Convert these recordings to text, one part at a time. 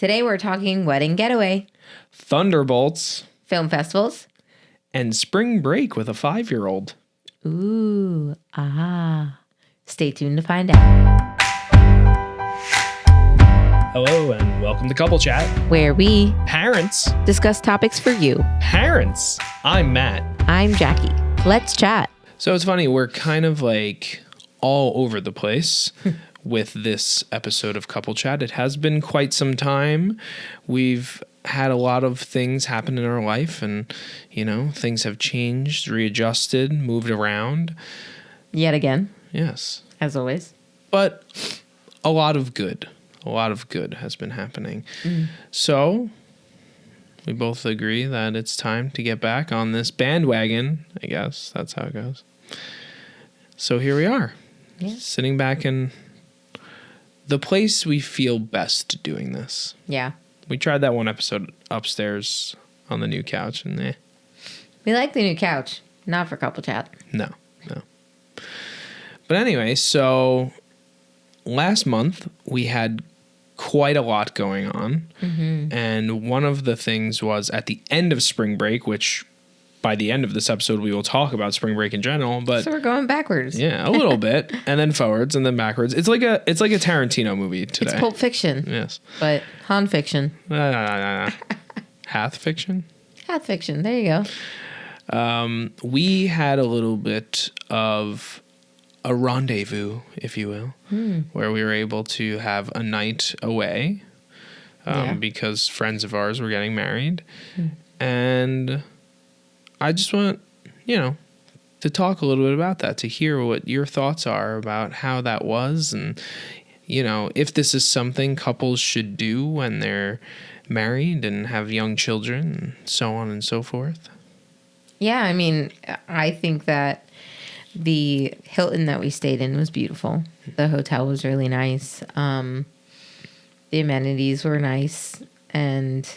Today we're talking wedding getaway, Thunderbolts, film festivals, and spring break with a 5-year-old. Ooh, ah. Stay tuned to find out. Hello and welcome to Couple Chat. Where we Parents. discuss topics for you. Parents. I'm Matt. I'm Jackie. Let's chat. So it's funny, we're kind of like all over the place with this episode of Couple Chat. It has been quite some time. We've had a lot of things happen in our life and, you know, things have changed, readjusted, moved around. Yet again. Yes. As always. But a lot of good has been happening. So we both agree that it's time to get back on this bandwagon. I guess that's how it goes. So here we are, sitting back in the place we feel best doing this. Yeah. We tried that one episode upstairs on the new couch and We like the new couch. Not for Couple Chat. No. But anyway, so last month we had quite a lot going on. And one of the things was at the end of spring break, which by the end of this episode, we will talk about spring break in general, but So we're going backwards. yeah, a little bit and then forwards and then backwards. It's like a Tarantino movie today. It's Pulp Fiction. Yes. But Han Fiction. Hath fiction. Hath Fiction. There you go. We had a little bit of a rendezvous, if you will, where we were able to have a night away because friends of ours were getting married. And I just want, to talk a little bit about that, to hear what your thoughts are about how that was and, if this is something couples should do when they're married and have young children and so on and so forth. Yeah, I mean, I think that the Hilton that we stayed in was beautiful. The hotel was really nice. The amenities were nice. And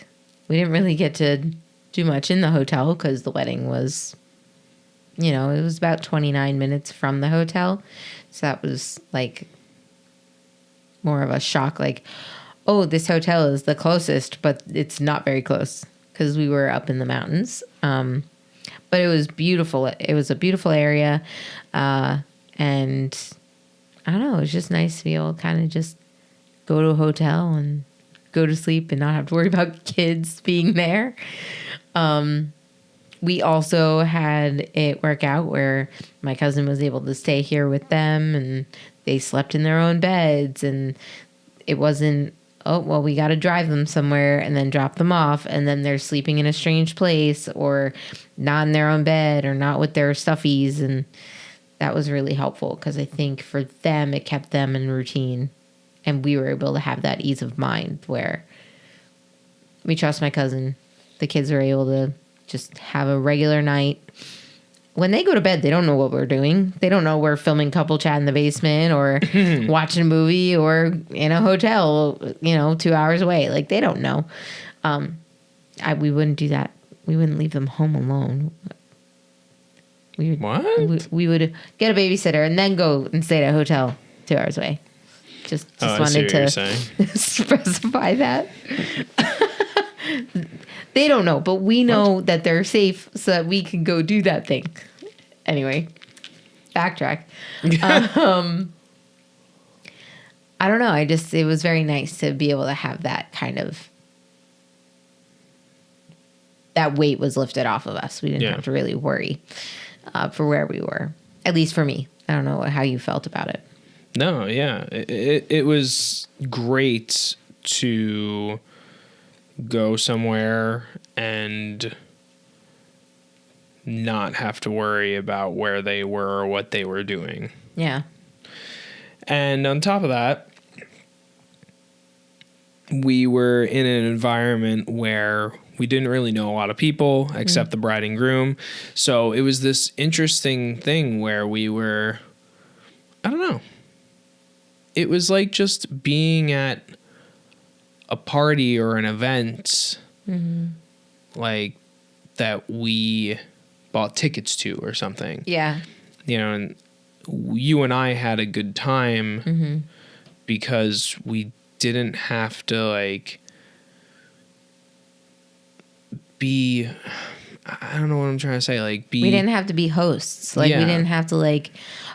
we didn't really get to do much in the hotel because the wedding was, it was about 29 minutes from the hotel. So that was like more of a shock. Like, oh, this hotel is the closest, but it's not very close because we were up in the mountains. But it was beautiful. It was a beautiful area. And I don't know, it was just nice to be able to kind of just go to a hotel and go to sleep and not have to worry about kids being there. We also had it work out where my cousin was able to stay here with them and they slept in their own beds. And it wasn't, oh, well, we got to drive them somewhere and then drop them off. And then they're sleeping in a strange place or not in their own bed or not with their stuffies. And that was really helpful because I think for them, it kept them in routine. And we were able to have that ease of mind where we trust my cousin. The kids are able to just have a regular night. When they go to bed, they don't know what we're doing. They don't know we're filming Couple Chat in the basement or watching a movie or in a hotel, 2 hours away. Like, they don't know. We wouldn't do that. We wouldn't leave them home alone. What? We would get a babysitter and then go and stay at a hotel 2 hours away. Just wanted to specify that. They don't know, but we know that they're safe so that we can go do that thing. Anyway, backtrack. I don't know. It was very nice to be able to have that kind of, that weight was lifted off of us. We didn't have to really worry for where we were, at least for me. I don't know how you felt about it. No, yeah. It was great to go somewhere and not have to worry about where they were or what they were doing. Yeah. And on top of that, we were in an environment where we didn't really know a lot of people except the bride and groom. So it was this interesting thing where we were, I don't know. It was like just being at a party or an event like that we bought tickets to or something. Yeah. And you and I had a good time because we didn't have to like be, I don't know what I'm trying to say. Like, we didn't have to be hosts. Like, we didn't have to, like,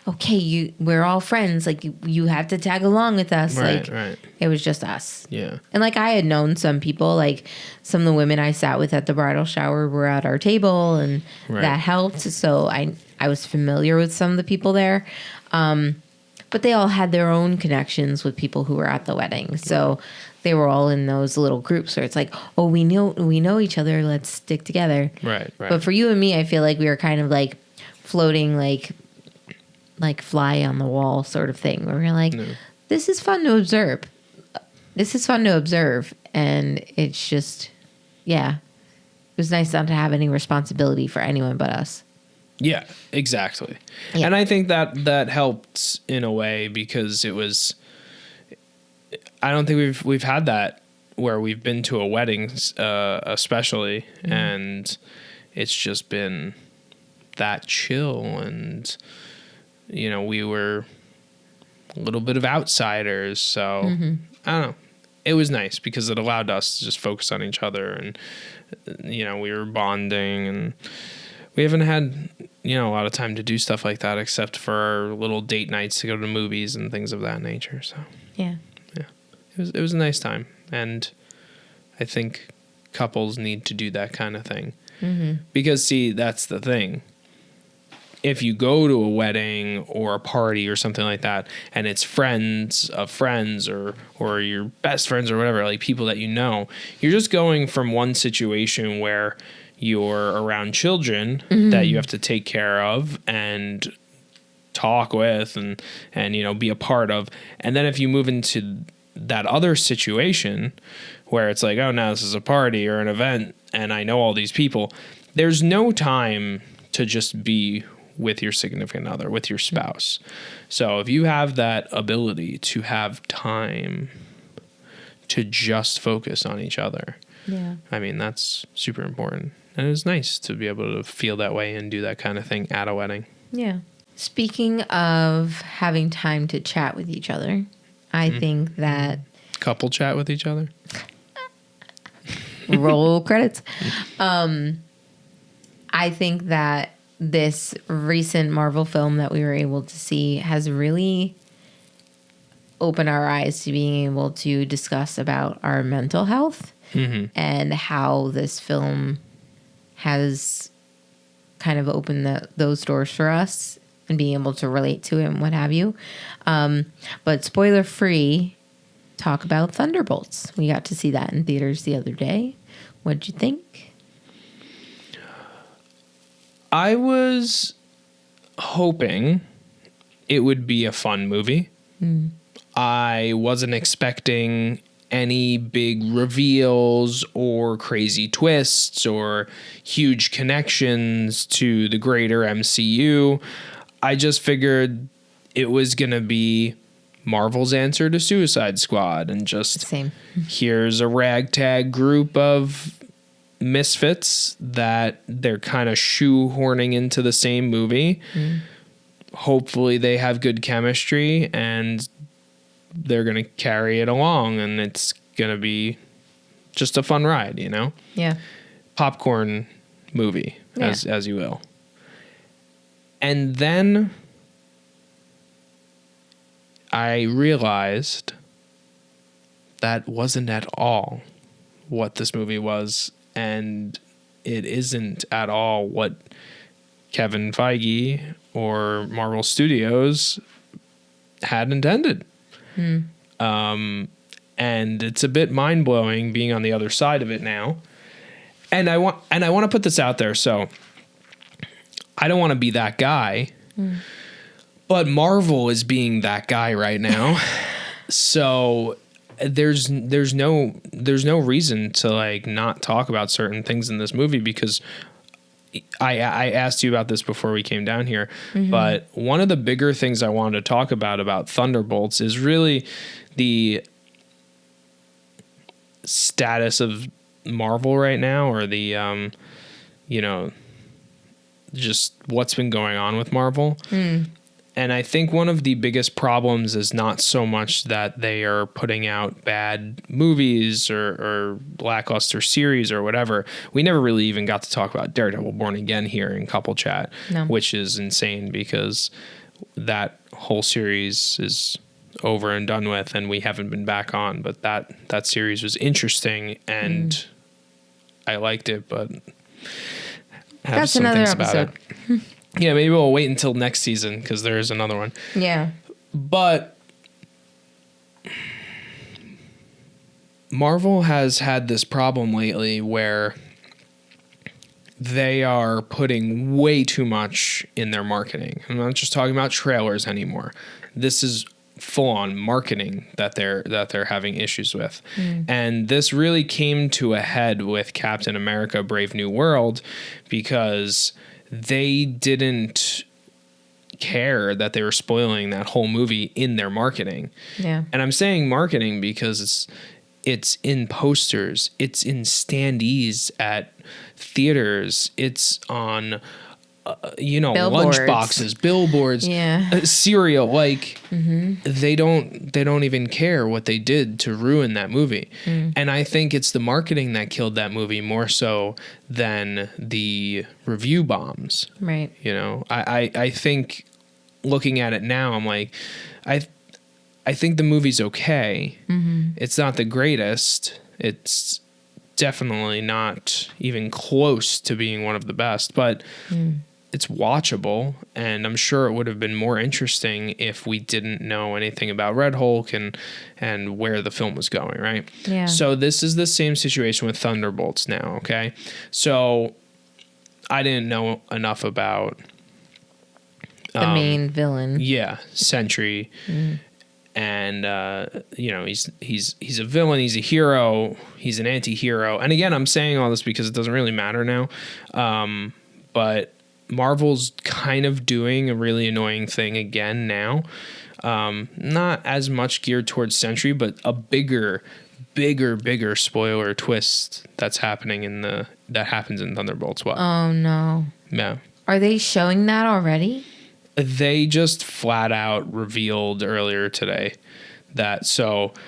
okay, we're all friends. Like, you have to tag along with us. Right, like, right. It was just us. Yeah. And, like, I had known some people, like, some of the women I sat with at the bridal shower were at our table, and that helped. So I was familiar with some of the people there. But they all had their own connections with people who were at the wedding. So they were all in those little groups where it's like, oh, we know each other. Let's stick together. Right, right. But for you and me, I feel like we were kind of like floating like fly on the wall sort of thing, where we're like, this is fun to observe. This is fun to observe. And it's just, it was nice not to have any responsibility for anyone but us. Yeah, exactly. Yeah. And I think that helped in a way, because it was, I don't think we've had that where we've been to a wedding, especially, and it's just been that chill, and we were a little bit of outsiders, so I don't know. It was nice because it allowed us to just focus on each other, and we were bonding, and we haven't had a lot of time to do stuff like that except for our little date nights to go to movies and things of that nature. So yeah, it was a nice time, and I think couples need to do that kind of thing, because see, that's the thing. If you go to a wedding or a party or something like that, and it's friends of friends or your best friends or whatever, like people that you're just going from one situation where you're around children that you have to take care of and talk with and be a part of. And then if you move into that other situation where it's like, oh, now this is a party or an event and I know all these people, there's no time to just be with your significant other, with your spouse. So if you have that ability to have time to just focus on each other, I mean, that's super important. And it was nice to be able to feel that way and do that kind of thing at a wedding. Yeah. Speaking of having time to chat with each other, I think that... Couple chat with each other? Roll credits. I think that this recent Marvel film that we were able to see has really opened our eyes to being able to discuss about our mental health and how this film has kind of opened those doors for us and being able to relate to it and what have you. But spoiler free, talk about Thunderbolts. We got to see that in theaters the other day. What'd you think? I was hoping it would be a fun movie. I wasn't expecting any big reveals or crazy twists or huge connections to the greater MCU. I just figured it was going to be Marvel's answer to Suicide Squad, and just here's a ragtag group of misfits that they're kind of shoehorning into the same movie. Hopefully they have good chemistry and they're going to carry it along, and it's going to be just a fun ride, Yeah. Popcorn movie, as you will. And then I realized that wasn't at all what this movie was, and it isn't at all what Kevin Feige or Marvel Studios had intended. And it's a bit mind-blowing being on the other side of it now. And I want to put this out there. So I don't want to be that guy, but Marvel is being that guy right now. So there's no reason to like not talk about certain things in this movie, because I asked you about this before we came down here, but one of the bigger things I wanted to talk about Thunderbolts is really the status of Marvel right now, or the, just what's been going on with Marvel. And I think one of the biggest problems is not so much that they are putting out bad movies or lackluster series or whatever. We never really even got to talk about Daredevil Born Again here in Couple Chat, which is insane because that whole series is over and done with and we haven't been back on. But that series was interesting and I liked it, but I have That's some another things about episode. it. Yeah, maybe we'll wait until next season because there is another one. Yeah. But Marvel has had this problem lately where they are putting way too much in their marketing. I'm not just talking about trailers anymore. This is full on marketing that they're having issues with. And this really came to a head with Captain America Brave New World because they didn't care that they were spoiling that whole movie in their marketing. Yeah. And I'm saying marketing because it's in posters, it's in standees at theaters, it's on Billboards. lunch boxes, billboards, cereal. Like they don't even care what they did to ruin that movie. And I think it's the marketing that killed that movie more so than the review bombs. Right. You know, I think looking at it now, I'm like, I think the movie's okay. It's not the greatest. It's definitely not even close to being one of the best, but it's watchable, and I'm sure it would have been more interesting if we didn't know anything about Red Hulk and where the film was going, right? Yeah. So this is the same situation with Thunderbolts now, okay? So I didn't know enough about the main villain. Yeah, Sentry. And he's a villain, he's a hero, he's an anti-hero. And again, I'm saying all this because it doesn't really matter now. But Marvel's kind of doing a really annoying thing again now. Not as much geared towards Sentry, but a bigger spoiler twist that's happening that happens in Thunderbolts. What? Oh no. Yeah. Are they showing that already? They just flat out revealed earlier today that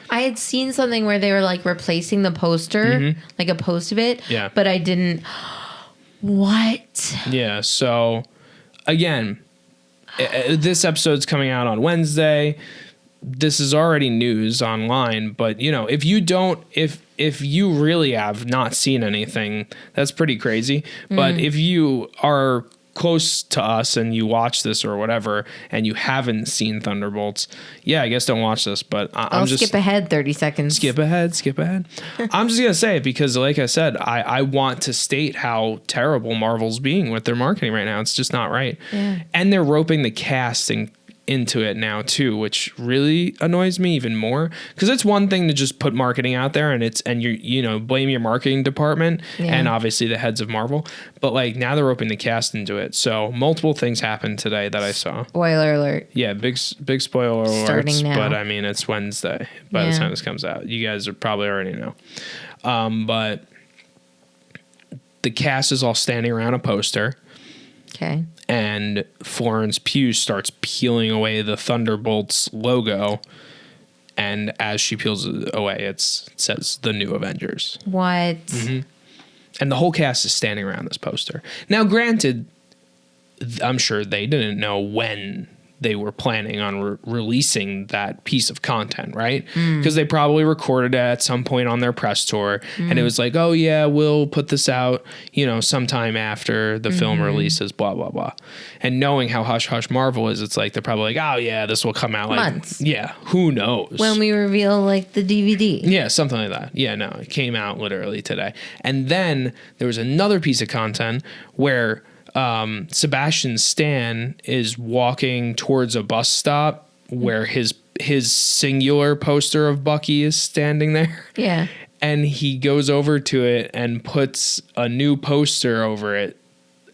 I had seen something where they were like replacing the poster, like a post of it. Yeah. But I didn't. What? Yeah. So again, this episode's coming out on Wednesday. This is already news online, but if you really have not seen anything, that's pretty crazy. But if you are close to us and you watch this or whatever and you haven't seen Thunderbolts, I guess don't watch this, but I'll just skip ahead 30 seconds. Skip ahead. I'm just gonna say it because like I said, I want to state how terrible Marvel's being with their marketing right now. It's just not right. And they're roping the casting into it now too, which really annoys me even more, because it's one thing to just put marketing out there and you blame your marketing department and obviously the heads of Marvel, but like now they're roping the cast into it. So multiple things happened today that I saw. Spoiler alert. Yeah, big spoiler Starting alerts, now. but I mean it's Wednesday by the time this comes out. You guys are probably already know. But the cast is all standing around a poster. Okay. And Florence Pugh starts peeling away the Thunderbolts logo. And as she peels it away, it says The New Avengers. What? And the whole cast is standing around this poster. Now, granted, I'm sure they didn't know when they were planning on releasing that piece of content, right? Because they probably recorded it at some point on their press tour. And it was like, oh, yeah, we'll put this out, sometime after the film releases, blah, blah, blah. And knowing how hush-hush Marvel is, it's like they're probably like, oh, yeah, this will come out months. Yeah, who knows? When we reveal, like, the DVD. Yeah, something like that. Yeah, no, it came out literally today. And then there was another piece of content where Sebastian Stan is walking towards a bus stop where his singular poster of Bucky is standing there. Yeah. And he goes over to it and puts a new poster over it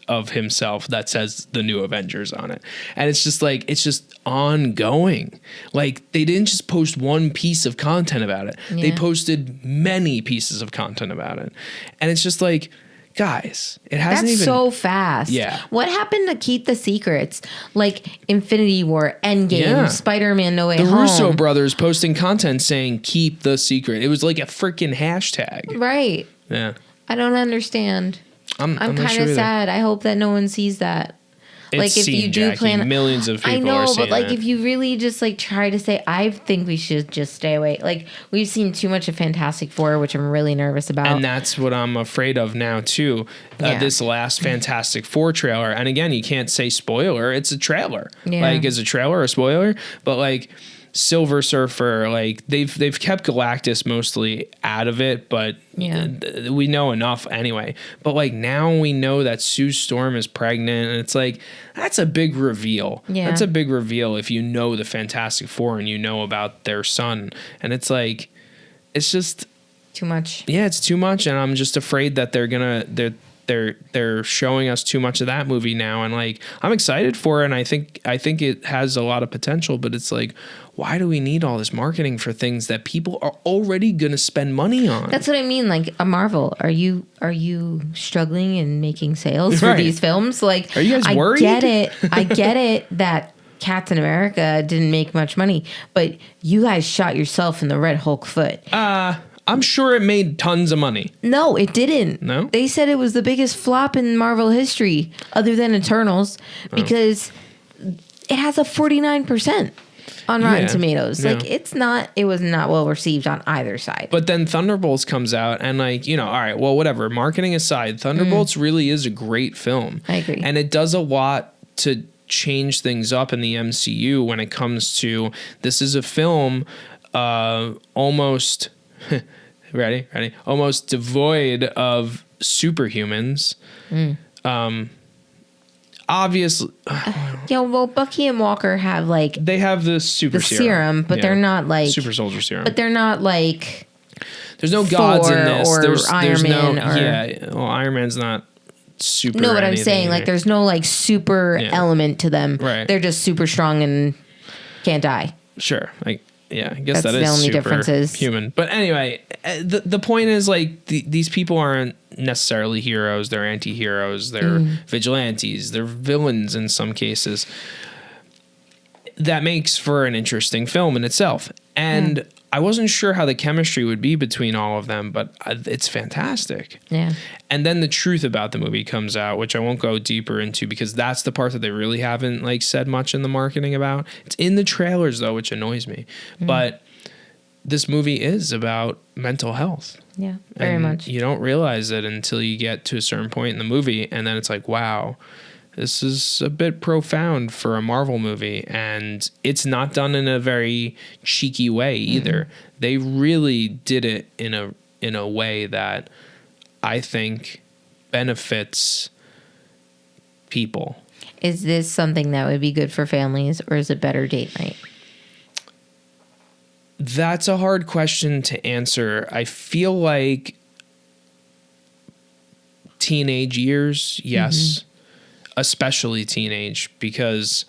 of himself that says The New Avengers on it. And it's just ongoing. Like they didn't just post one piece of content about it. They posted many pieces of content about it. And it's just like, guys, it hasn't That's even so fast. Yeah. What happened to keep the secrets? Like Infinity War, Endgame, Spider-Man No Way Home. The Russo brothers posting content saying keep the secret. It was like a freaking hashtag. Right. Yeah. I don't understand. I'm kind of sure sad. I hope that no one sees that. It's like if seen, you do Jackie. plan, Millions of people I know, are seeing but like it. if you really just like try to say, I think we should just stay away. Like we've seen too much of Fantastic Four, which I'm really nervous about. And that's what I'm afraid of now too. This last Fantastic Four trailer, and again, you can't say spoiler. It's a trailer. Yeah. Like, is a trailer a spoiler? But like Silver Surfer, like they've kept Galactus mostly out of it, but we know enough anyway. But like now we know that Sue Storm is pregnant, and it's like that's a big reveal. Yeah. That's a big reveal if you know the Fantastic Four and you know about their son, and it's like it's just too much. Yeah, it's too much, and I'm just afraid that they're showing us too much of that movie now, and like I'm excited for it, and I think it has a lot of potential, but it's like, why do we need all this marketing for things that people are already going to spend money on? That's what I mean. Like a Marvel, are you struggling in making sales for these films? Like, are you guys worried? I get it that Captain America didn't make much money, but you guys shot yourself in the Red Hulk foot. I'm sure it made tons of money. No, it didn't. No? They said it was the biggest flop in Marvel history, other than Eternals, because it has a 49% on Rotten Tomatoes. Yeah. Like it was not well received on either side. But then Thunderbolts comes out, and like, all right, well, whatever. Marketing aside, Thunderbolts really is a great film. I agree. And it does a lot to change things up in the MCU when it comes to, this is a film almost ready, almost devoid of superhumans. Obviously, well, Bucky and Walker have like they have the super serum, but they're not like super soldier serum. But they're not like there's no gods in this. Or there's Iron Man. Well, Iron Man's not super. No, what I'm saying, like there's no like super element to them. Right. They're just super strong and can't die. Sure. Like, yeah, I guess That's that is the only super differences. human. But anyway, the point is like these people aren't necessarily heroes. They're anti-heroes. They're vigilantes. They're villains in some cases. That makes for an interesting film in itself. And I wasn't sure how the chemistry would be between all of them, but it's fantastic. Yeah. And then the truth about the movie comes out, which I won't go deeper into because that's the part that they really haven't like said much in the marketing about. It's in the trailers though, which annoys me. But this movie is about mental health. Yeah, very and much. You don't realize it until you get to a certain point in the movie, and then it's like, wow, this is a bit profound for a Marvel movie, and it's not done in a very cheeky way either. They really did it in a way that I think benefits people. Is this something that would be good for families, or is it better date night? That's a hard question to answer. I feel like teenage years, yes. Especially teenage, because,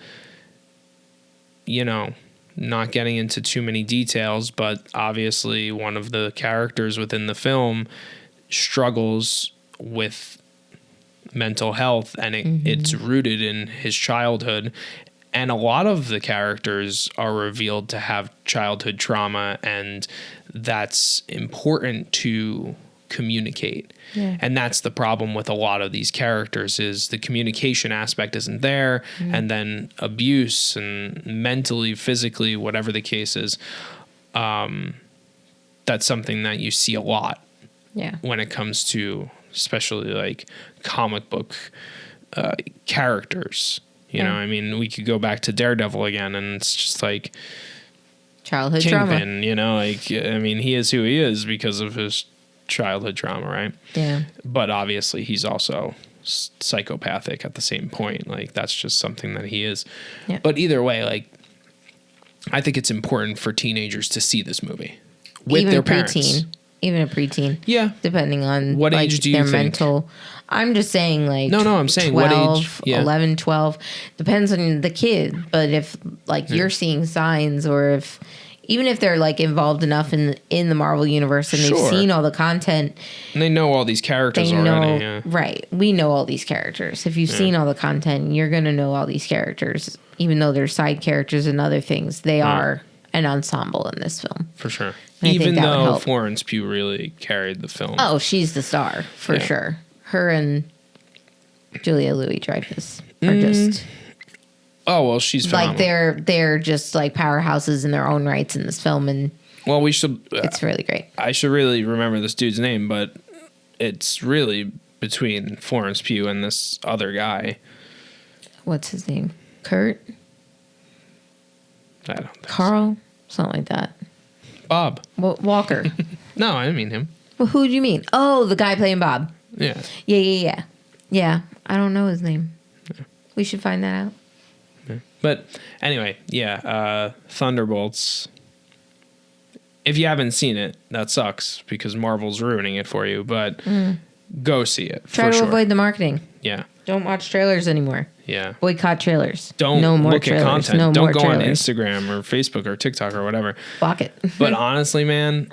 not getting into too many details, but obviously one of the characters within the film struggles with mental health, and it's rooted in his childhood. And a lot of the characters are revealed to have childhood trauma, and that's important to communicate. Yeah. And that's the problem with a lot of these characters is the communication aspect isn't there. And then abuse and mentally, physically, whatever the case is, that's something that you see a lot when it comes to especially like comic book characters. You know, I mean, we could go back to Daredevil again, and it's just like childhood Kingpin, trauma. Like, I mean, he is who he is because of his childhood trauma, right? Yeah. But obviously, he's also psychopathic at the same point. Like, that's just something that he is. Yeah. But either way, like, I think it's important for teenagers to see this movie with even their parents. Even a preteen. Yeah. Depending on what age do you their think? mental. I'm just saying like no, I'm saying 12, what age? Yeah. 11, 12. Depends on the kid. But if like you're seeing signs or if, even if they're like involved enough in the Marvel universe and they've seen all the content, and they know all these characters already. Yeah. Right? We know all these characters. If you've seen all the content, you're gonna know all these characters, even though they're side characters and other things. They are an ensemble in this film, for sure. And even though Florence Pugh really carried the film. Oh, she's the star for sure. Her and Julia Louis-Dreyfus are just. Oh, well, she's phenomenal. Like they're just like powerhouses in their own rights in this film, and well, we should. It's really great. I should really remember this dude's name, but it's really between Florence Pugh and this other guy. What's his name? Kurt? I don't think Carl? So. Something like that. Bob. Well, Walker. No, I didn't mean him. Well, who do you mean? Oh, the guy playing Bob. Yeah. Yeah, I don't know his name. Yeah. We should find that out. Yeah. But anyway, Thunderbolts. If you haven't seen it, that sucks because Marvel's ruining it for you, but go see it. Try to avoid the marketing. Yeah. Don't watch trailers anymore. Yeah. Boycott trailers. Don't look at content. No Don't go trailers. on Instagram or Facebook or TikTok or whatever. Block it. But honestly, man,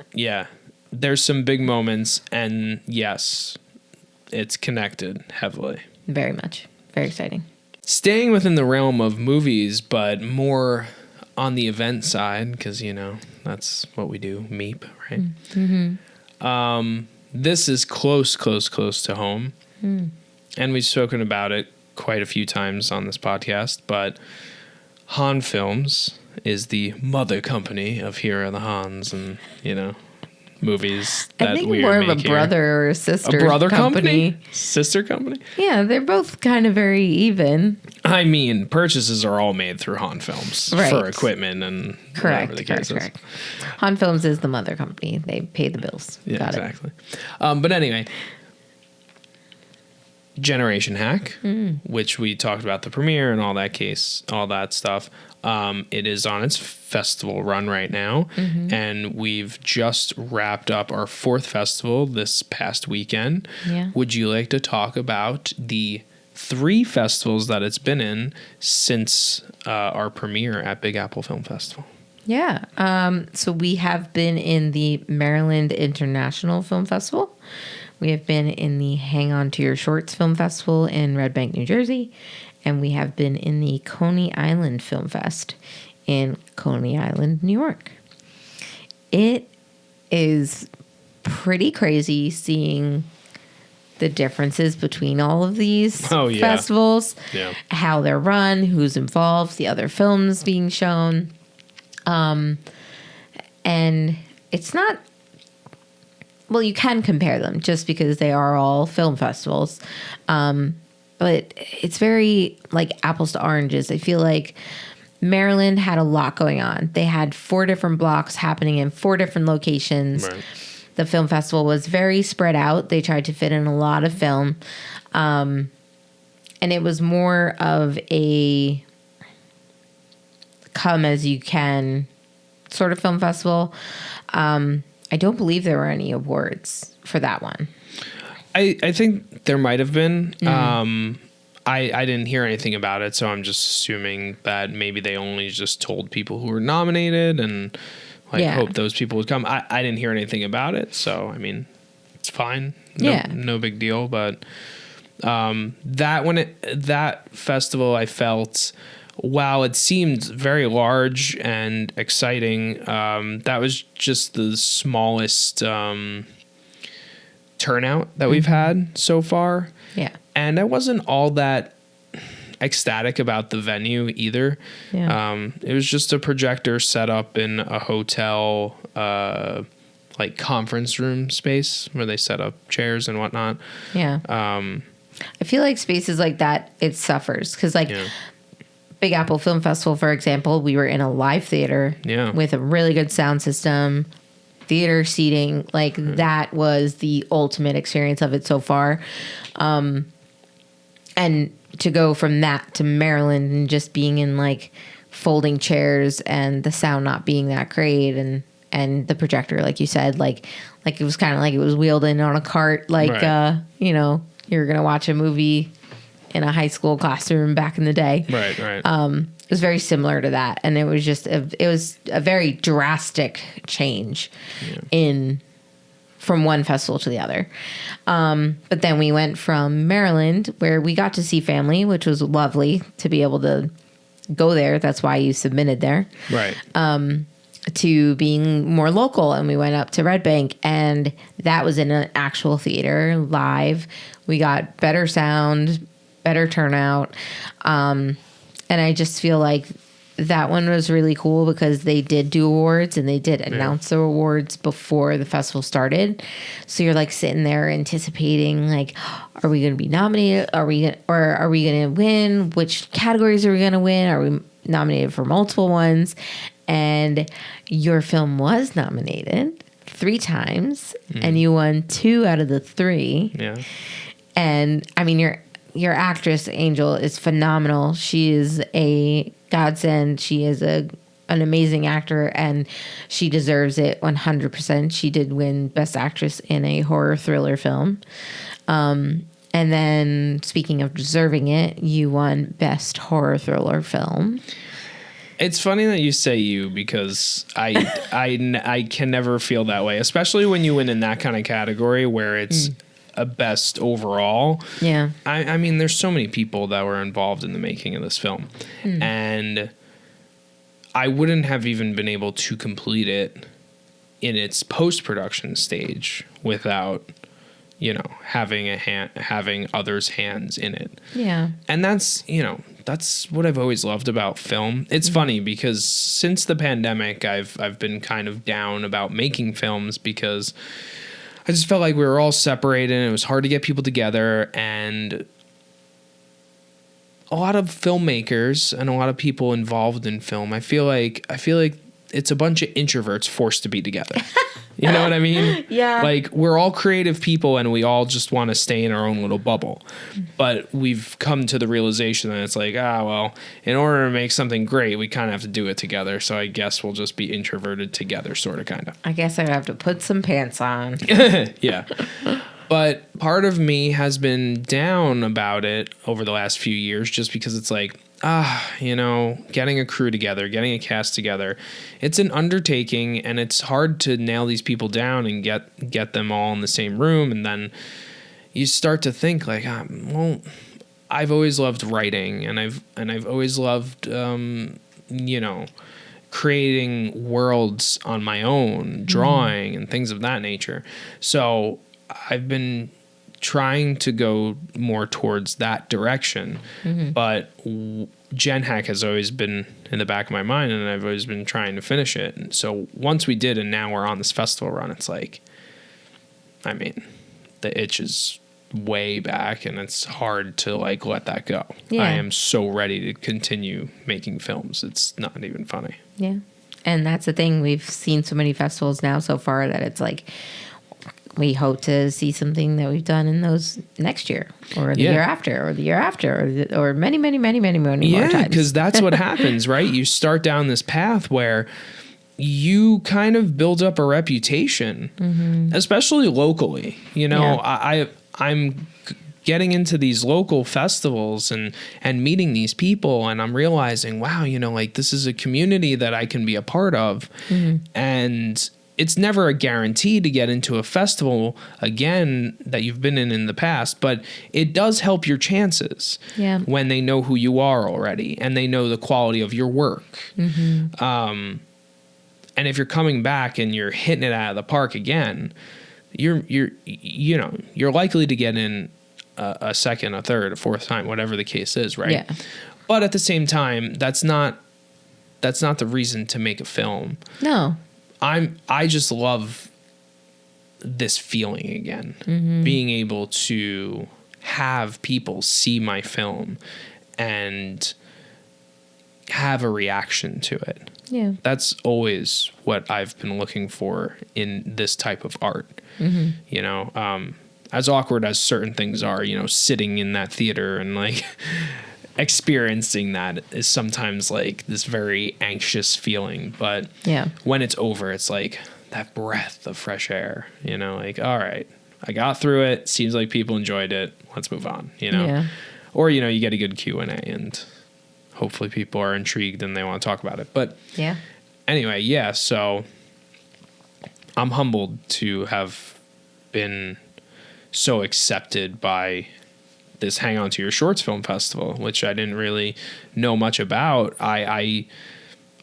there's some big moments, and yes, it's connected heavily. Very much. Very exciting. Staying within the realm of movies, but more on the event side, because, that's what we do, MEEP, right? Mm-hmm. This is close to home. And we've spoken about it quite a few times on this podcast, but Hahn Films is the mother company of Here Are the Hahns and, movies that I think we more are of a brother or sister. A brother company? Sister company? Yeah, they're both kind of very even. I mean, purchases are all made through Hahn Films for equipment and whatever the case is. Correct. Hahn Films is the mother company. They pay the bills. Yeah, Got exactly. But anyway, Generation Hack, which we talked about the premiere and all that stuff. It is on its festival run right now, and we've just wrapped up our 4th festival this past weekend. Yeah. Would you like to talk about the 3 festivals that it's been in since our premiere at Big Apple Film Festival? Yeah. So we have been in the Maryland International Film Festival. We have been in the Hang On to Your Shorts Film Festival in Red Bank, New Jersey. And we have been in the Coney Island Film Fest in Coney Island, New York. It is pretty crazy seeing the differences between all of these festivals, how they're run, who's involved, the other films being shown. And it's not... Well, you can compare them just because they are all film festivals. But it's very like apples to oranges. I feel like Maryland had a lot going on. They had 4 different blocks happening in 4 different locations. Right. The film festival was very spread out. They tried to fit in a lot of film. And it was more of a come as you can sort of film festival. I don't believe there were any awards for that one. I think there might have been. I didn't hear anything about it, so I'm just assuming that maybe they only just told people who were nominated and hope those people would come. I didn't hear anything about it, so I mean, it's fine. No big deal. But that festival, I felt, while it seemed very large and exciting, that was just the smallest turnout that we've had so far. Yeah. And I wasn't all that ecstatic about the venue either. Yeah. It was just a projector set up in a hotel, like conference room space where they set up chairs and whatnot. Yeah. I feel like spaces like that, it suffers because Big Apple Film Festival, for example, we were in a live theater with a really good sound system, theater seating. That was the ultimate experience of it so far. And to go from that to Maryland and just being in folding chairs and the sound not being that great and the projector, like you said, it was kind of like it was wheeled in on a cart, you're going to watch a movie in a high school classroom back in the day. Right. It was very similar to that, and it was a very drastic change from one festival to the other. But then we went from Maryland, where we got to see family, which was lovely to be able to go there. That's why you submitted there. Right. To being more local, and we went up to Red Bank, and that was in an actual theater live. We got better sound, better turnout, and I just feel like that one was really cool because they did do awards, and they did announce the awards before the festival started. So you're like sitting there anticipating, like, are we going to be nominated? Are we going to win? Which categories are we going to win? Are we nominated for multiple ones? And your film was nominated 3 times, and you won 2 out of the 3. Yeah. And I mean, your actress Angel is phenomenal. She is a godsend. She is an amazing actor, and she deserves it 100%. She did win Best Actress in a horror thriller film. And then, speaking of deserving it, you won Best Horror Thriller Film. It's funny that you say you, because I can never feel that way, especially when you win in that kind of category where it's a best overall. Yeah. I mean, there's so many people that were involved in the making of this film, and I wouldn't have even been able to complete it in its post-production stage without, having others' hands in it. Yeah. And that's what I've always loved about film. It's funny because since the pandemic, I've been kind of down about making films because I just felt like we were all separated and it was hard to get people together, and a lot of filmmakers and a lot of people involved in film, I feel like it's a bunch of introverts forced to be together. You know what I mean? Yeah. Like, we're all creative people and we all just want to stay in our own little bubble. But we've come to the realization that it's like, well, in order to make something great, we kind of have to do it together. So I guess we'll just be introverted together, sort of, kind of. I guess I have to put some pants on. Yeah. But part of me has been down about it over the last few years just because it's like, getting a crew together, getting a cast together, it's an undertaking, and it's hard to nail these people down and get them all in the same room. And then you start to think like, I've always loved writing, and I've always loved, creating worlds on my own, drawing and things of that nature. So I've been trying to go more towards that direction, but Gen Hack has always been in the back of my mind, and I've always been trying to finish it. And so once we did, and now we're on this festival run, it's like, I mean, the itch is way back, and it's hard to like let that go. Yeah. I am so ready to continue making films. It's not even funny. Yeah. And that's the thing. We've seen so many festivals now so far that it's like, we hope to see something that we've done in those next year or the year after or the year after or many, many, many, many more times. Yeah, because that's what happens, right? You start down this path where you kind of build up a reputation, especially locally. I'm getting into these local festivals and meeting these people, and I'm realizing, wow, like, this is a community that I can be a part of. And it's never a guarantee to get into a festival again that you've been in the past, but it does help your chances when they know who you are already and they know the quality of your work. And if you're coming back and you're hitting it out of the park again, you're likely to get in a second, a third, a fourth time, whatever the case is, right? Yeah. But at the same time, that's not the reason to make a film. No. I just love this feeling again, being able to have people see my film and have a reaction to it. Yeah. That's always what I've been looking for in this type of art. As awkward as certain things are, sitting in that theater and like experiencing that is sometimes like this very anxious feeling, but when it's over, it's like that breath of fresh air, like, all right, I got through it. Seems like people enjoyed it. Let's move on, or, you know, you get a good Q&A and hopefully people are intrigued and they want to talk about it. But yeah. Anyway, yeah, so I'm humbled to have been so accepted by this Hang On to Your Shorts Film Festival, which I didn't really know much about. I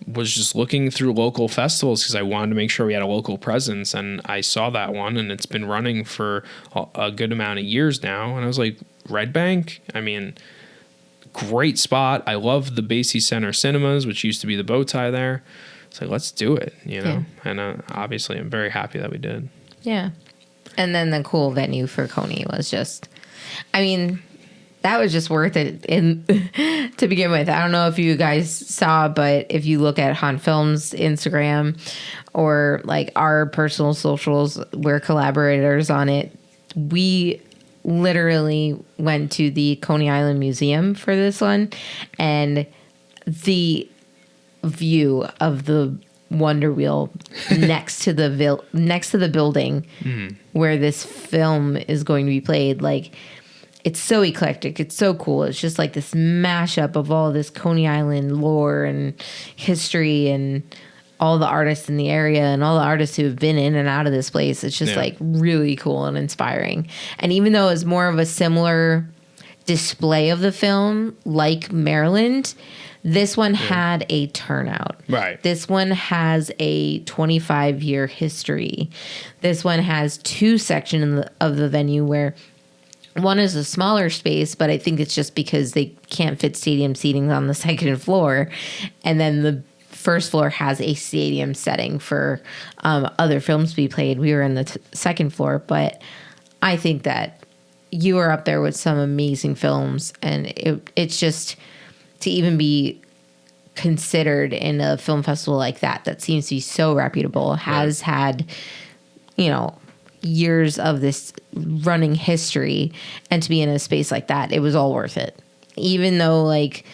was just looking through local festivals because I wanted to make sure we had a local presence, and I saw that one, and it's been running for a good amount of years now. And I was like, Red Bank? I mean, great spot. I love the Basie Center Cinemas, which used to be the bow tie there. It's like, let's do it, you know? Yeah. And obviously I'm very happy that we did. Yeah. And then the cool venue for Coney was just, I mean, that was just worth it to begin with. I don't know if you guys saw, but if you look at Han Films Instagram or like our personal socials, we're collaborators on it. We literally went to the Coney Island Museum for this one, and the view of the Wonder Wheel next to the building where this film is going to be played, like, it's so eclectic. It's so cool. It's just like this mashup of all this Coney Island lore and history and all the artists in the area and all the artists who have been in and out of this place. It's just like really cool and inspiring. And even though it's more of a similar display of the film, like Maryland, this one had a turnout. Right. This one has a 25-year history. This one has two sections of the venue where one is a smaller space, but I think it's just because they can't fit stadium seating on the second floor. And then the first floor has a stadium setting for other films to be played. We were in the second floor, but I think that you are up there with some amazing films, and it's just to even be considered in a film festival like that seems to be so reputable, has had, you know, years of this running history, and to be in a space like that, it was all worth it. Even though like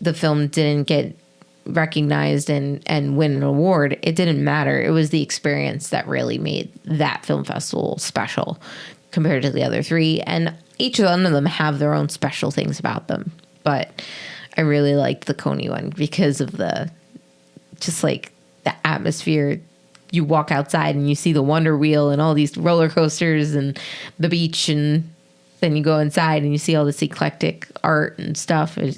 the film didn't get recognized and win an award, it didn't matter. It was the experience that really made that film festival special compared to the other three, and each one of them have their own special things about them. But I really liked the Coney one because of the atmosphere. You walk outside and you see the Wonder Wheel and all these roller coasters and the beach, and then you go inside and you see all this eclectic art and stuff. It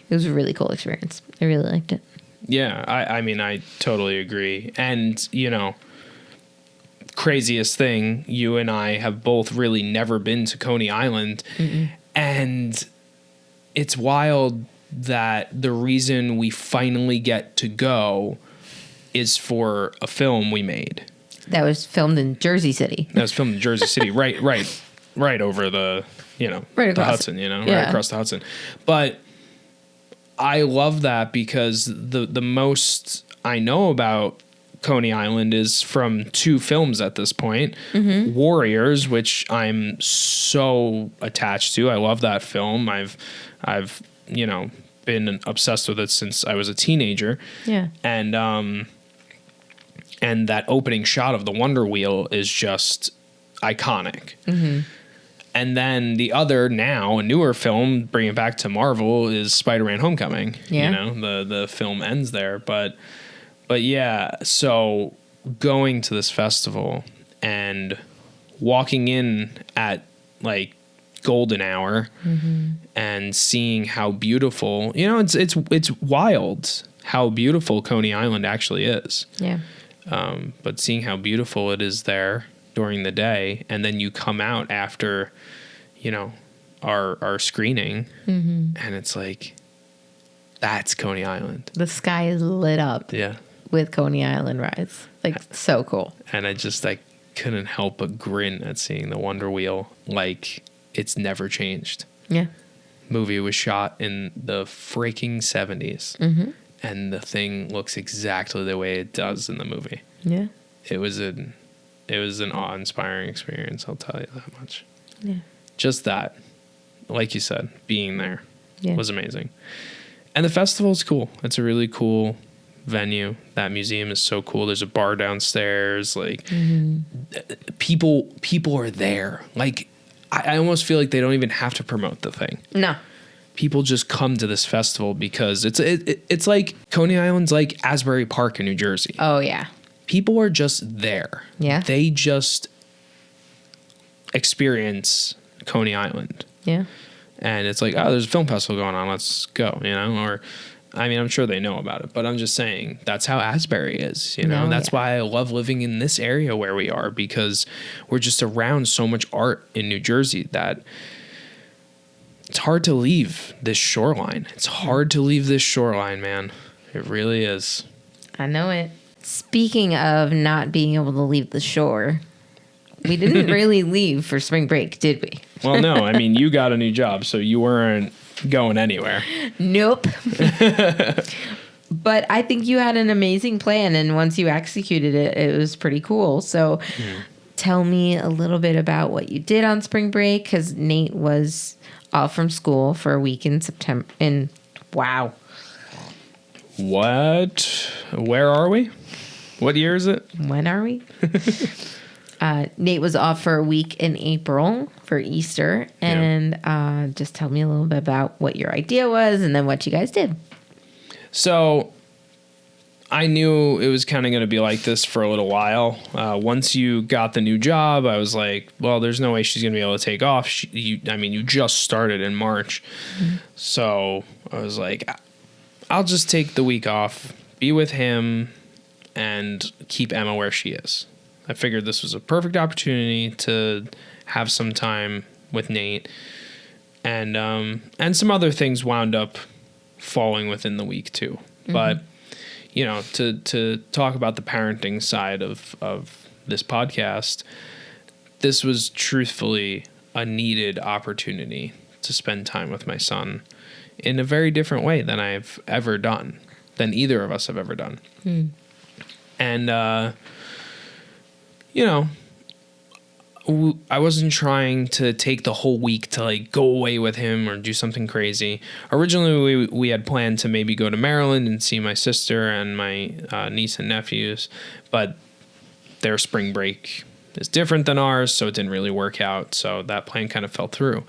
was a really cool experience. I really liked it. Yeah, I mean, I totally agree. And, you know, craziest thing, you and I have both really never been to Coney Island. Mm-mm. And it's wild that the reason we finally get to go is for a film we made. That was filmed in Jersey City. Right over the, you know, right the Hudson, you know, right across the Hudson. But I love that because the most I know about Coney Island is from two films at this point. Mm-hmm. Warriors, which I'm so attached to. I love that film. I've you know, been obsessed with it since I was a teenager. Yeah. And that opening shot of the Wonder Wheel is just iconic. Mm-hmm. And then the other, now a newer film, bringing it back to Marvel, is Spider-Man: Homecoming. Yeah. You know, the film ends there, but yeah. So going to this festival and walking in at like golden hour and seeing how beautiful, you know, it's wild how beautiful Coney Island actually is. Yeah. But seeing how beautiful it is there during the day, and then you come out after, you know, our screening, and it's like, that's Coney Island. The sky is lit up. Yeah. With Coney Island rides. Like, so cool. And I couldn't help but grin at seeing the Wonder Wheel. Like, it's never changed. Yeah. Movie was shot in the freaking 70s. Mm-hmm. And the thing looks exactly the way it does in the movie. Yeah. It was an awe-inspiring experience, I'll tell you that much. Yeah. Just that, like you said, being there was amazing. And the festival is cool. It's a really cool venue. That museum is so cool. There's a bar downstairs. Like, people are there. Like, I almost feel like they don't even have to promote the thing. No, people just come to this festival because it's like Coney Island's like Asbury Park in New Jersey. Oh, yeah. People are just there. Yeah. They just experience Coney Island. Yeah. And it's like, oh, there's a film festival going on. Let's go, Or, I mean, I'm sure they know about it, but I'm just saying that's how Asbury is, That's why I love living in this area where we are, because we're just around so much art in New Jersey that it's hard to leave this shoreline. It's hard to leave this shoreline, man. It really is. I know it. Speaking of not being able to leave the shore, we didn't really leave for spring break, did we? Well, no. I mean, you got a new job, so you weren't going anywhere. Nope. But I think you had an amazing plan, and once you executed it, it was pretty cool. So tell me a little bit about what you did on spring break, because Nate was off from school for a week in September. Wow. What? Where are we? What year is it? When are we? Nate was off for a week in April for Easter. And just tell me a little bit about what your idea was and then what you guys did. So I knew it was kind of going to be like this for a little while. Once you got the new job, I was like, well, there's no way she's going to be able to take off. You just started in March. Mm-hmm. So I was like, I'll just take the week off, be with him, and keep Emma where she is. I figured this was a perfect opportunity to have some time with Nate, and some other things wound up falling within the week too. Mm-hmm. But to talk about the parenting side of this podcast, this was truthfully a needed opportunity to spend time with my son in a very different way than I've ever done, than either of us have ever done. And, I wasn't trying to take the whole week to like go away with him or do something crazy. Originally, we had planned to maybe go to Maryland and see my sister and my niece and nephews, but their spring break is different than ours, so it didn't really work out. So that plan kind of fell through.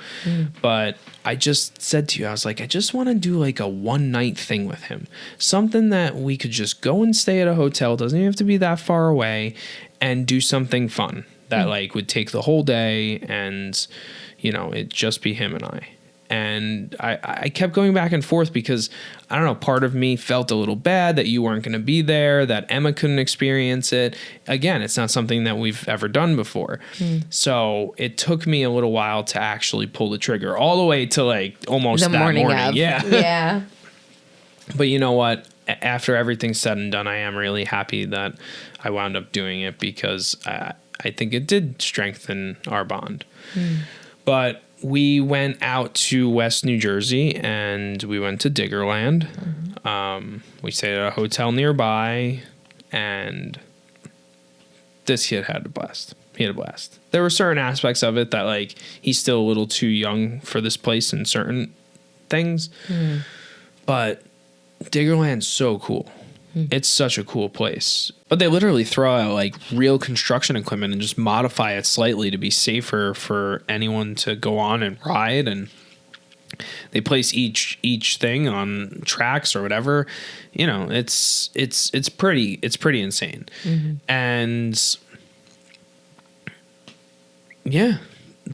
But I just said to you, I was like, I just want to do like a one night thing with him. Something that we could just go and stay at a hotel. Doesn't even have to be that far away, and do something fun that like would take the whole day, and it'd just be him and I. And I kept going back and forth because, I don't know, part of me felt a little bad that you weren't going to be there, that Emma couldn't experience it. Again, it's not something that we've ever done before. So it took me a little while to actually pull the trigger, all the way to like almost the that morning. Yeah. But you know what? After everything's said and done, I am really happy that I wound up doing it, because I think it did strengthen our bond. But we went out to West New Jersey and we went to Diggerland. We stayed at a hotel nearby, and this kid had a blast. He had a blast. There were certain aspects of it that like he's still a little too young for this place in certain things. But Diggerland's so cool. It's such a cool place. But they literally throw out like real construction equipment and just modify it slightly to be safer for anyone to go on and ride. And they place each thing on tracks or whatever. It's pretty insane. And yeah,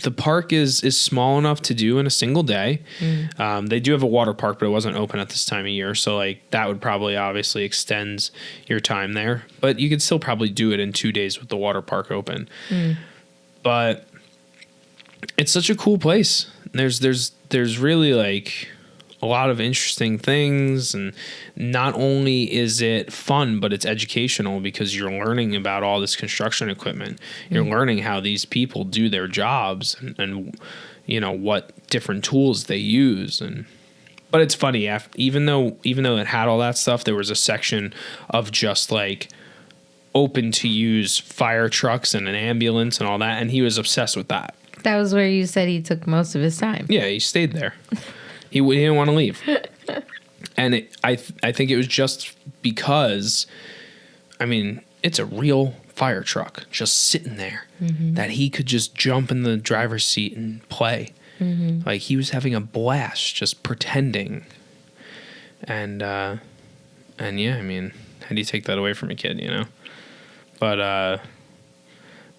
the park is small enough to do in a single day. They do have a water park, but it wasn't open at this time of year. So like that would probably obviously extend your time there, but you could still probably do it in 2 days with the water park open. But it's such a cool place. There's really like a lot of interesting things, and not only is it fun, but it's educational because you're learning about all this construction equipment. You're learning how these people do their jobs, and what different tools they use. But it's funny, even though it had all that stuff, there was a section of just like open to use fire trucks and an ambulance and all that, and he was obsessed with that. That was where you said he took most of his time. Yeah, he stayed there. He didn't want to leave. And I think it was just because, it's a real fire truck just sitting there that he could just jump in the driver's seat and play. Mm-hmm. Like, he was having a blast just pretending. And yeah, I mean, how do you take that away from a kid, you know? But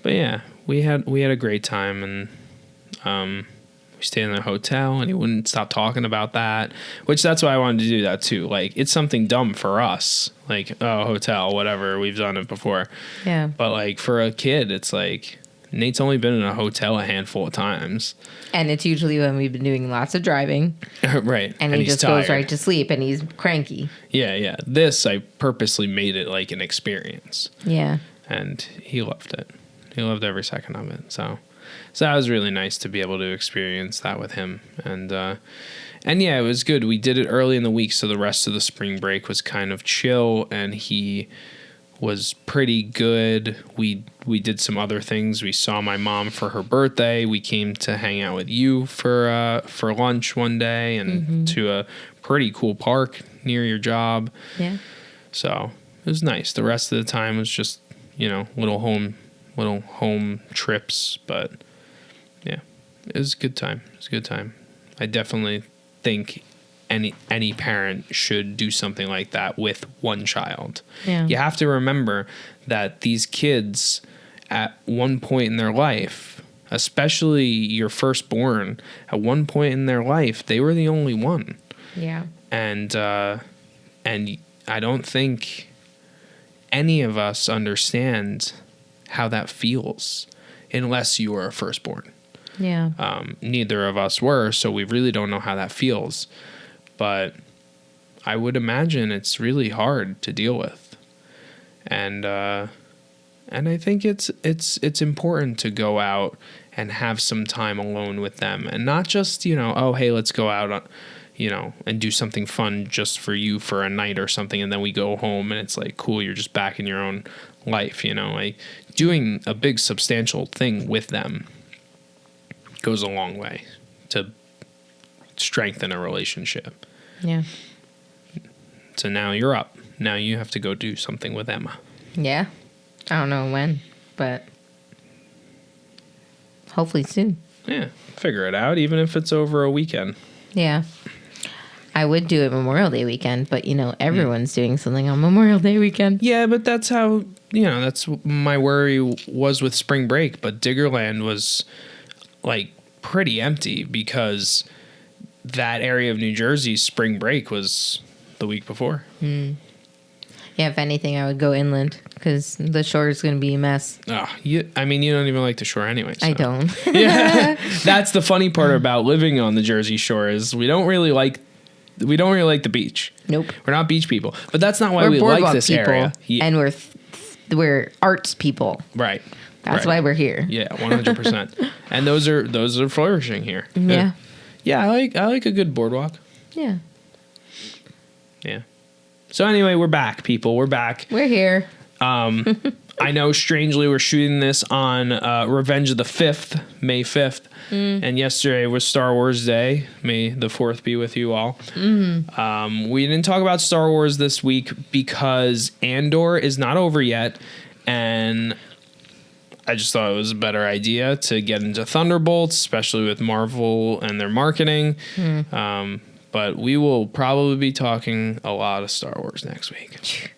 yeah, we had a great time, and we stayed in the hotel, and he wouldn't stop talking about that, which that's why I wanted to do that too. Like, it's something dumb for us, like, oh, hotel, whatever, we've done it before. Yeah. But like for a kid, it's like Nate's only been in a hotel a handful of times. And it's usually when we've been doing lots of driving. Right. And he just goes right to sleep, and he's cranky. Yeah. This, I purposely made it like an experience. Yeah. And he loved it. He loved every second of it. So that was really nice to be able to experience that with him. And yeah, it was good. We did it early in the week, so the rest of the spring break was kind of chill, and he was pretty good. We did some other things. We saw my mom for her birthday. We came to hang out with you for lunch one day, and to a pretty cool park near your job. Yeah. So it was nice. The rest of the time was just, you know, little home trips, but yeah, it was a good time. I definitely think any parent should do something like that with one child. Yeah. You have to remember that these kids at one point in their life, especially your firstborn, at one point in their life, they were the only one. Yeah. And I don't think any of us understand how that feels unless you are a firstborn. Yeah. Neither of us were, so we really don't know how that feels. But I would imagine it's really hard to deal with. And I think it's important to go out and have some time alone with them, and not just, you know, oh, hey, let's go out, you know, and do something fun just for you for a night or something, and then we go home and it's like, cool, you're just back in your own life, you know. Like, doing a big substantial thing with them goes a long way to strengthen a relationship. Yeah. So now you're up. Now you have to go do something with Emma. Yeah. I don't know when, but hopefully soon. Yeah. Figure it out, even if it's over a weekend. Yeah. I would do it Memorial Day weekend, but, you know, everyone's doing something on Memorial Day weekend. Yeah, but that's how, you know, that's my worry was with spring break. But Diggerland was, like, pretty empty because that area of New Jersey's spring break was the week before. Yeah, if anything, I would go inland because the shore is going to be a mess. Oh, you don't even like the shore anyway. So. I don't. Yeah, that's the funny part about living on the Jersey Shore is we don't really like the beach. Nope. We're not beach people, but that's not why we like this people, area. Yeah. And we're arts people. Right. That's why we're here. Yeah, 100%. And those are flourishing here. Yeah. Yeah, I like a good boardwalk. Yeah. Yeah. So anyway, we're back, people. We're back. We're here. I know, strangely, we're shooting this on Revenge of the 5th, May 5th. And yesterday was Star Wars Day. May the 4th be with you all. We didn't talk about Star Wars this week because Andor is not over yet. And I just thought it was a better idea to get into Thunderbolts, especially with Marvel and their marketing. But we will probably be talking a lot of Star Wars next week.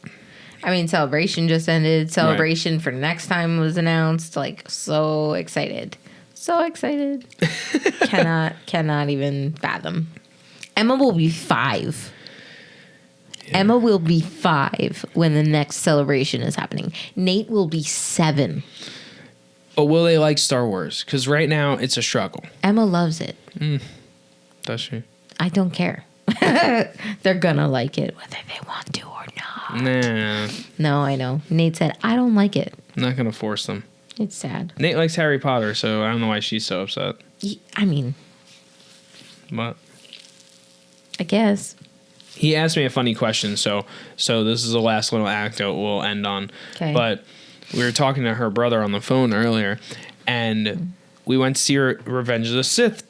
I mean, Celebration just ended. Celebration for next time was announced. Like, so excited. So excited. Cannot even fathom. Emma will be 5. Yeah. Emma will be 5 when the next celebration is happening. Nate will be 7. But will they like Star Wars? Because right now it's a struggle. Emma loves it. Does she? I don't care. They're gonna like it whether they want to or not. Nah. No, I know. Nate said, I don't like it. I'm not gonna force them. It's sad. Nate likes Harry Potter, so I don't know why she's so upset. I mean. What? I guess. He asked me a funny question, so this is the last little anecdote we'll end on. Okay. But we were talking to her brother on the phone earlier, and we went to see Revenge of the Sith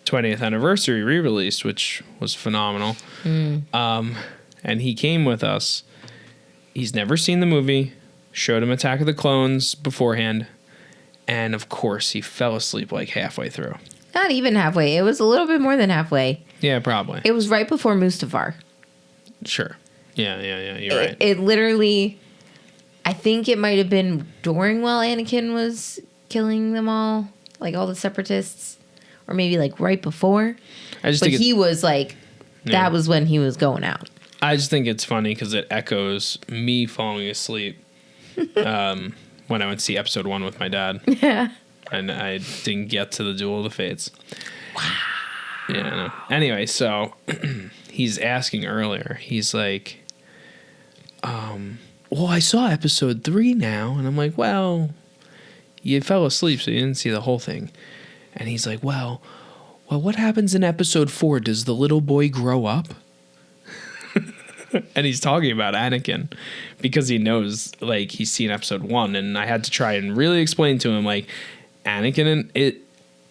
20th anniversary re-release, which was phenomenal. And he came with us. He's never seen the movie. Showed him Attack of the Clones beforehand, and of course he fell asleep like halfway through. Not even halfway. It was a little bit more than halfway. Yeah, probably. It was right before Mustafar. Sure. Yeah. You're right. It literally, I think it might have been during while Anakin was killing them all, like all the separatists, or maybe like right before. But he was like, that was when he was going out. I just think it's funny because it echoes me falling asleep when I went to see episode 1 with my dad. Yeah. And I didn't get to the Duel of the Fates. Wow. Yeah. No. Anyway, so he's asking earlier. He's like, well, I saw episode 3 now. And I'm like, well, you fell asleep, so you didn't see the whole thing. And he's like, well, what happens in episode 4? Does the little boy grow up? And he's talking about Anakin because he knows, like, he's seen episode 1. And I had to try and really explain to him, like, Anakin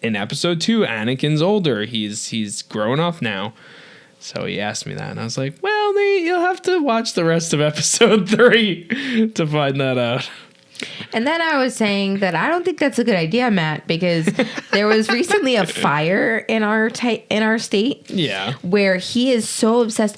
in episode 2, Anakin's older. He's grown up now. So he asked me that, and I was like, well, Nate, you'll have to watch the rest of episode 3 to find that out. And then I was saying that I don't think that's a good idea, Matt, because there was recently a fire in our state. Yeah. Where he is so obsessed.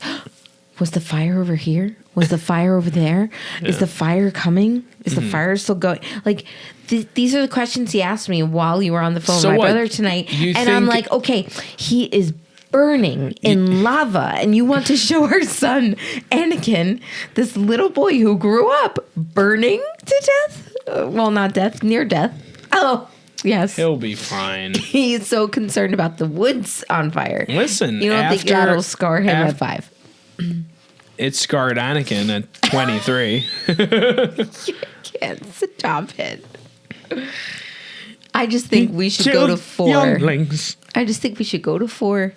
Was the fire over here? Was the fire over there? Yeah. Is the fire coming? Is the fire still going? Like, these are the questions he asked me while you were on the phone with my brother tonight. And I'm like, okay, he is burning in lava, and you want to show our son, Anakin, this little boy who grew up burning to death? Well, not death, near death. Oh, yes. He'll be fine. He's so concerned about the woods on fire. Listen, you don't think that'll scar him at 5? It scarred Anakin at 23. You can't stop it. I just think we should go to 4. Younglings. I just think we should go to 4,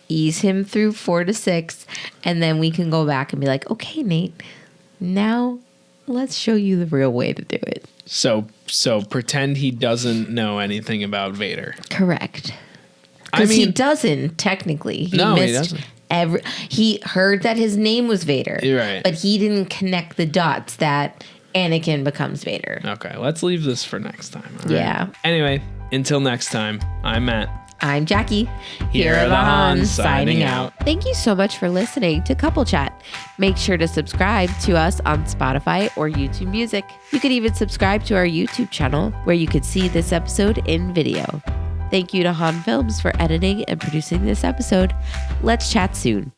ease him through 4 to 6, and then we can go back and be like, okay, Nate, now let's show you the real way to do it. So pretend he doesn't know anything about Vader. Correct. Because he doesnn't, technically. He doesn't. He heard that his name was Vader. You're right. But he didn't connect the dots that Anakin becomes Vader. Okay, let's leave this for next time. Yeah. Right? Anyway, until next time, I'm Matt. I'm Jackie. Here are the Hahns signing out. Thank you so much for listening to Couple Chat. Make sure to subscribe to us on Spotify or YouTube Music. You could even subscribe to our YouTube channel where you could see this episode in video. Thank you to Hahn Films for editing and producing this episode. Let's chat soon.